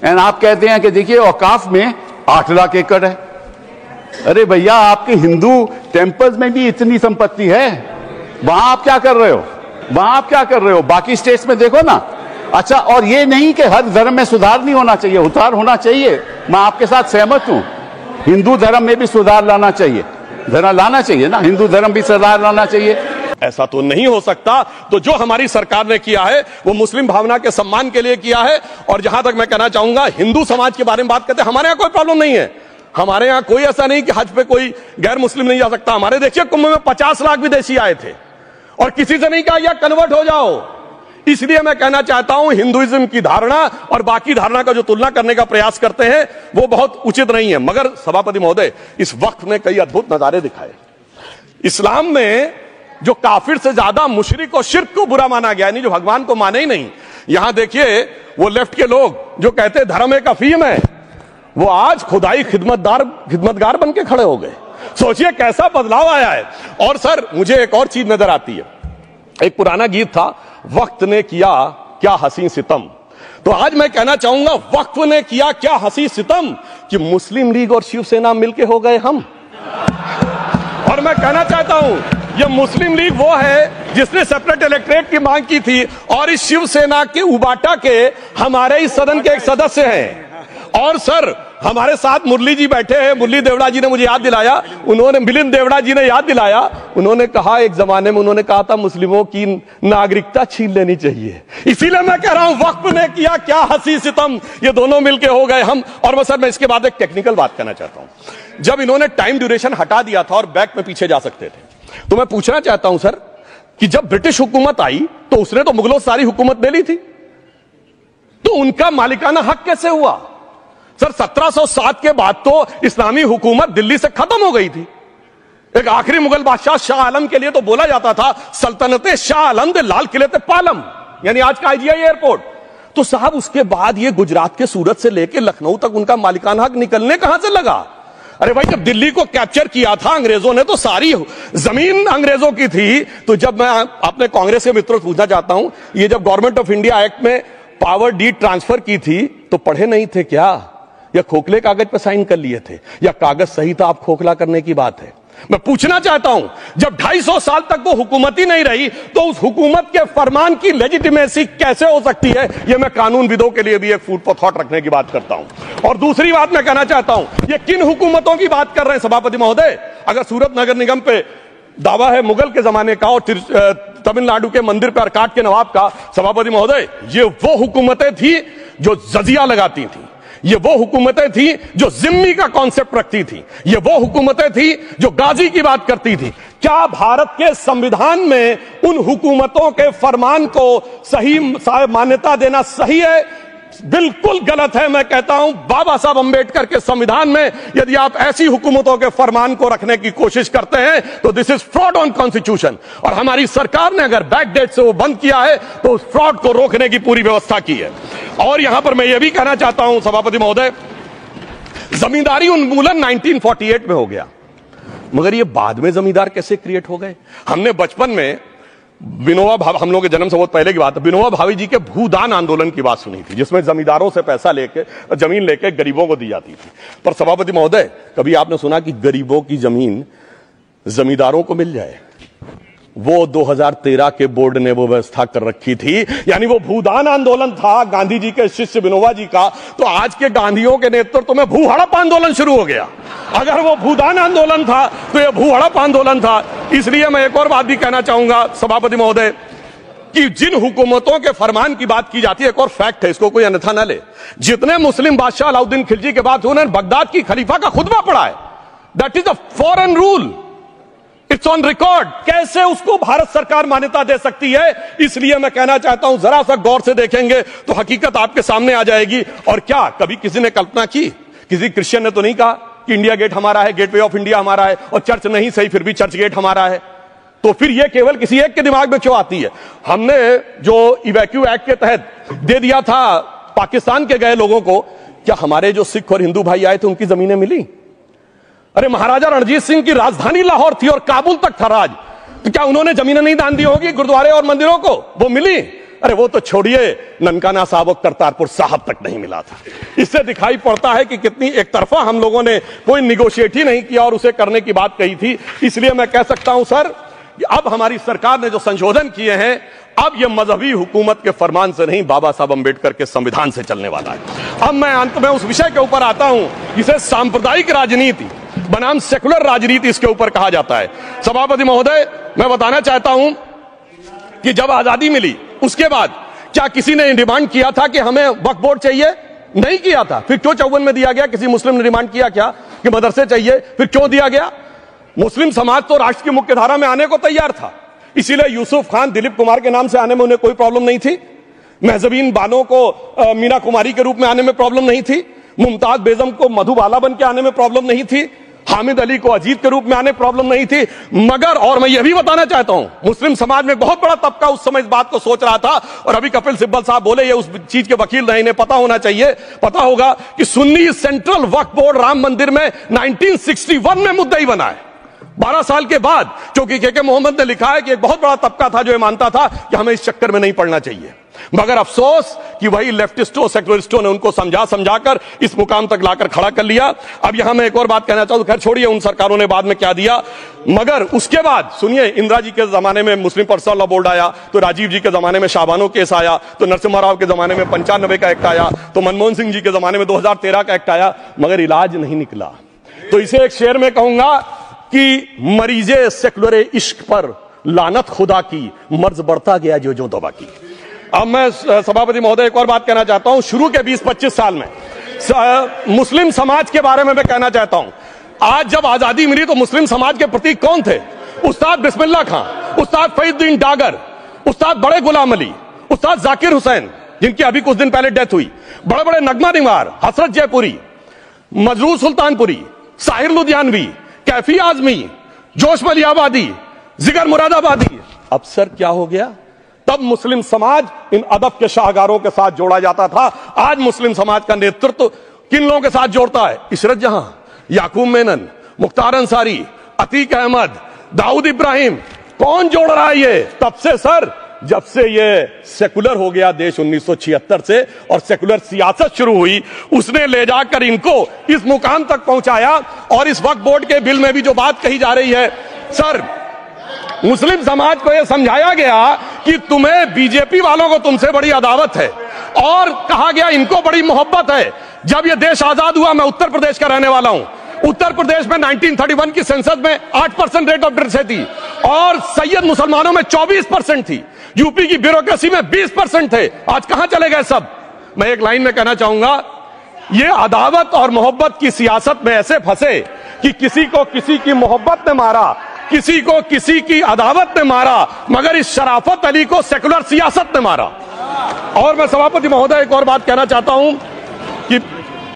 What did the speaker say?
And आप कहते हैं कि देखिए औकाफ में 8 लाख एकड़ है। अरे भैया, आपके हिंदू टेम्पल्स में भी इतनी संपत्ति है, वहां आप क्या कर रहे हो? वहां आप क्या कर रहे हो? बाकी स्टेट्स में देखो ना। अच्छा, और ये नहीं कि हर धर्म में सुधार नहीं होना चाहिए, उतार होना चाहिए, मैं आपके साथ सहमत हूं। हिंदू धर्म में भी सुधार लाना चाहिए, लाना चाहिए ना, हिंदू धर्म भी सुधार लाना चाहिए। ऐसा तो नहीं हो सकता। तो जो हमारी सरकार ने किया है वो मुस्लिम भावना के सम्मान के लिए किया है। और जहां तक मैं कहना चाहूंगा, हिंदू समाज के बारे में बात करते हैं, हमारे यहां कोई प्रॉब्लम नहीं है। हमारे यहां कोई ऐसा नहीं कि हज पे कोई गैर मुस्लिम नहीं जा सकता। हमारे देखिए कुंभ में 50 लाख विदेशी आए थे और किसी से नहीं कहा या कन्वर्ट हो जाओ। इसलिए मैं कहना चाहता हूं, हिंदुइज्म की धारणा और बाकी धारणा का जो तुलना करने का प्रयास करते हैं वो बहुत उचित नहीं है। मगर सभापति महोदय, इस वक्त में कई अद्भुत नजारे दिखाए। इस्लाम में जो काफिर से ज्यादा मुशरिक और शिर्क को बुरा माना गया, नहीं जो भगवान को माने ही नहीं। यहां देखिए वो लेफ्ट के लोग जो कहते हैं धर्म एक अफीम है, वो आज खुदाई खिदमतगार बन के खड़े हो गए। सोचिए कैसा बदलाव आया है। और सर, मुझे एक और चीज नजर आती है। एक पुराना गीत था, वक्त ने किया क्या हसी सितम। तो आज मैं कहना चाहूंगा, वक्त ने किया क्या हसी सितम कि मुस्लिम लीग और शिवसेना मिलके हो गए हम। और मैं कहना चाहता हूं, यह मुस्लिम लीग वो है जिसने सेपरेट इलेक्टोरेट की मांग की थी और इस शिवसेना के उबाटा के हमारे इस सदन के एक सदस्य हैं। और सर, हमारे साथ मुरली जी बैठे हैं। मुरली देवड़ा जी ने मुझे याद दिलाया, उन्होंने मिलिंद देवड़ा जी ने याद दिलाया, उन्होंने कहा एक जमाने में उन्होंने कहा था मुस्लिमों की नागरिकता छीन लेनी चाहिए। इसीलिए मैं कह रहा हूं, वक्त ने किया क्या हसी सितम, ये दोनों मिलके हो गए हम। और सर, मैं इसके बाद एक टेक्निकल बात करना चाहता हूं। जब इन्होंने टाइम ड्यूरेशन हटा दिया था और बैक में पीछे जा सकते थे, तो मैं पूछना चाहता हूं सर कि जब ब्रिटिश हुकूमत आई तो उसने तो मुगलों सारी हुकूमत ले ली थी, तो उनका मालिकाना हक कैसे हुआ? सर, 1707 के बाद तो इस्लामी हुकूमत दिल्ली से खत्म हो गई थी। एक आखिरी मुगल बादशाह शाह आलम के लिए तो बोला जाता था सल्तनते शाह आलम दे लाल किले ते पालम, यानी आज का IGI एयरपोर्ट। तो साहब, उसके बाद ये गुजरात के सूरत से लेकर लखनऊ तक उनका मालिकाना हक निकलने कहां से लगा? अरे भाई, जब दिल्ली को कैप्चर किया था अंग्रेजों ने तो सारी जमीन अंग्रेजों की थी। तो जब मैं अपने कांग्रेस के मित्रों से पूछना चाहता हूं, ये जब गवर्नमेंट ऑफ इंडिया एक्ट में पावर डीड ट्रांसफर की थी तो पढ़े नहीं थे क्या? या खोखले कागज पर साइन कर लिए थे? या कागज सही था, आप खोखला करने की बात है? मैं पूछना चाहता हूं, जब 250 साल तक वो हुकूमत ही नहीं रही तो उस हुकूमत के फरमान की लेजिटिमेसी कैसे हो सकती है? ये मैं कानूनविदों के लिए भी एक फूड फॉर थॉट रखने की बात करता हूं। और दूसरी बात मैं कहना चाहता हूं, ये किन हुकूमतों की बात कर रहे हैं सभापति महोदय? अगर सूरत नगर निगम पे दावा है मुगल के जमाने का और तमिलनाडु के मंदिर पर अरकाट के नवाब का, सभापति महोदय, ये वो हुकूमतें थी जो जजिया लगाती थी। ये वो हुकूमतें थी जो जिम्मी का कॉन्सेप्ट रखती थी। ये वो हुकूमतें थी जो गाजी की बात करती थी। क्या भारत के संविधान में उन हुकूमतों के फरमान को सही मान्यता देना सही है? बिल्कुल गलत है। मैं कहता हूं, बाबा साहब अंबेडकर के संविधान में यदि आप ऐसी हुकूमतों के फरमान को रखने की कोशिश करते हैं तो this is fraud on constitution. और हमारी सरकार ने अगर बैकडेट से वो बंद किया है तो उस फ्रॉड को रोकने की पूरी व्यवस्था की है। और यहां पर मैं ये भी कहना चाहता हूं सभापति महोदय, जमींदारी उन्मूलन 1948 में हो गया, मगर ये बाद में जमींदार कैसे क्रिएट हो गए? हमने बचपन में विनोबा भावे, हम लोगों के जन्म से बहुत पहले की बात है, विनोबा भावे जी के भूदान आंदोलन की बात सुनी थी, जिसमें जमींदारों से पैसा लेके जमीन लेके गरीबों को दी जाती थी। पर सभापति महोदय, कभी आपने सुना कि गरीबों की जमीन जमींदारों को मिल जाए? वो 2013 के बोर्ड ने वो व्यवस्था कर रखी थी। यानी वो भूदान आंदोलन था गांधी जी के शिष्य विनोबा जी का, तो आज के गांधियों के नेतृत्व में भू हड़प आंदोलन शुरू हो गया। अगर वो भूदान आंदोलन था तो ये भू हड़प आंदोलन था। इसलिए मैं एक और बात भी कहना चाहूंगा सभापति महोदय कि जिन हुकूमतों के फरमान की बात की जाती है, एक और फैक्ट है, इसको कोई अन्यथा न ले, जितने मुस्लिम बादशाह अलाउद्दीन खिलजी के बाद उन्होंने बगदाद की खलीफा का खुतबा पढ़ा है। That is a foreign rule, it's on record. कैसे उसको भारत सरकार मान्यता दे सकती है? इसलिए मैं कहना चाहता हूं, जरा सा गौर से देखेंगे तो हकीकत आपके सामने आ जाएगी। और क्या कभी किसी ने कल्पना की, किसी क्रिश्चियन ने तो नहीं कहा कि इंडिया गेट हमारा है, गेटवे ऑफ इंडिया हमारा है, और चर्च नहीं सही फिर भी चर्च गेट हमारा है? तो फिर यह केवल किसी एक के दिमाग में क्यों आती है? हमने जो इवैक्यू एक्ट के तहत दे दिया था पाकिस्तान के गए लोगों को, क्या हमारे जो सिख और हिंदू भाई आए थे उनकी जमीनें मिली? अरे महाराजा रणजीत सिंह की राजधानी लाहौर थी और काबुल तक था राज, तो क्या उन्होंने जमीनें नहीं दान दी होगी गुरुद्वारे और मंदिरों को? वो मिली। अरे वो तो छोड़िए, ननकाना साहब और करतारपुर साहब तक नहीं मिला था। इससे दिखाई पड़ता है कि कितनी एक तरफा हम लोगों ने कोई निगोशिएट ही नहीं किया और उसे करने की बात कही थी। इसलिए मैं कह सकता हूं सर कि अब हमारी सरकार ने जो संशोधन किए हैं, अब यह मजहबी हुकूमत के फरमान से नहीं, बाबा साहब अंबेडकर के संविधान से चलने वाला है। अब मैं अंत में उस विषय के ऊपर आता हूं जिसे सांप्रदायिक राजनीति बनाम सेकुलर राजनीति इसके ऊपर कहा जाता है। सभापति महोदय, मैं बताना चाहता हूं कि जब आजादी मिली उसके बाद क्या किसी ने डिमांड किया था कि हमें वक्फ बोर्ड चाहिए? नहीं किया था। फिर क्यों 54 में दिया गया? किसी मुस्लिम ने डिमांड किया क्या कि मदरसे चाहिए? फिर क्यों दिया गया? मुस्लिम समाज तो राष्ट्र की मुख्य धारा में आने को तैयार था, इसीलिए यूसुफ खान, दिलीप कुमार के नाम से आने में उन्हें कोई प्रॉब्लम नहीं थी। महजबीन बानो को मीना कुमारी के रूप में आने में प्रॉब्लम नहीं थी। मुमताज बेगम को मधुबाला बन के आने में प्रॉब्लम नहीं थी। हामिद अली को अजीत के रूप में आने प्रॉब्लम नहीं थी। मगर और मैं यह भी बताना चाहता हूं, मुस्लिम समाज में बहुत बड़ा तबका उस समय इस बात को सोच रहा था, और अभी कपिल सिब्बल साहब बोले, ये उस चीज के वकील नहीं, इन्हें पता होना चाहिए, पता होगा कि सुन्नी सेंट्रल वक्फ बोर्ड राम मंदिर में 1961 में मुद्दई बना है, 12 साल के बाद। क्योंकि के मोहम्मद ने लिखा है कि एक बहुत बड़ा तबका था जो ये मानता था कि हमें इस चक्कर में नहीं पड़ना चाहिए। मगर अफसोस कि वही लेफ्टिस्टों, सेकुलरिस्टों ने उनको समझाकर इस मुकाम तक लाकर खड़ा कर लिया। अब यहां मैं एक और बात कहना चाहूं, खैर छोड़िए उन सरकारों ने बाद में क्या दिया, मगर उसके बाद सुनिए, इंदिरा जी के जमाने में मुस्लिम पर्सनल लॉ बोर्ड आया, तो राजीव जी के जमाने में शाहबानो केस आया, तो नरसिम्हा राव के जमाने में 95 का एक्ट आया, तो मनमोहन सिंह जी के जमाने में 2013 का एक्ट आया, मगर इलाज नहीं निकला। तो इसे एक शेर में कहूंगा कि मरीजे सेकुलर इश्क पर लानत खुदा की, मर्ज बढ़ता गया जो दवा की। अब मैं सभापति महोदय एक और बात कहना चाहता हूं। शुरू के 20-25 साल में मुस्लिम समाज के बारे में मैं कहना चाहता हूं, आज जब आजादी मिली तो मुस्लिम समाज के प्रतीक कौन थे? उस्ताद बिस्मिल्लाह खां, उस्ताद फरीदुद्दीन डागर, उस्ताद बड़े गुलाम अली, उस्ताद जाकिर हुसैन, जिनकी अभी कुछ दिन पहले डेथ हुई, बड़े बड़े नगमा निवार, हसरत जयपुरी, मजरूर सुल्तानपुरी, साहिर लुधियानवी, कैफी आजमी, जोश मलियाबादी, जिगर मुरादाबादी। अब सर क्या हो गया? तब मुस्लिम समाज इन अदब के शाहकारों के साथ जोड़ा जाता था। आज मुस्लिम समाज का नेतृत्व किन लोगों के साथ जोड़ता है? इशरत जहां, याकूब मेनन, मुख्तार अंसारी, अतीक अहमद, दाऊद इब्राहिम। कौन जोड़ रहा है ये? तब से सर, जब से ये सेकुलर हो गया देश 1976 से और सेकुलर सियासत शुरू हुई, उसने ले जाकर इनको इस मुकाम तक पहुंचाया। और इस वक्फ बोर्ड के बिल में भी जो बात कही जा रही है सर, मुस्लिम समाज को यह समझाया गया कि तुम्हें बीजेपी वालों को तुमसे बड़ी अदावत है, और कहा गया इनको बड़ी मोहब्बत है। जब यह देश आजाद हुआ, मैं उत्तर प्रदेश का रहने वाला हूं, उत्तर प्रदेश में 1931 की सेंसस में 8% रेट ऑफ डेथ थी और सैयद मुसलमानों में 24% थी। यूपी की ब्यूरोक्रेसी में 20% थे। आज कहां चले गए सब? मैं एक लाइन में कहना चाहूंगा, ये अदावत और मोहब्बत की सियासत में ऐसे फंसे कि किसी को किसी की मोहब्बत ने मारा, किसी को किसी की अदावत ने मारा, मगर इस शराफत अली को सेकुलर सियासत ने मारा। और मैं सभापति महोदय एक और बात कहना चाहता हूं कि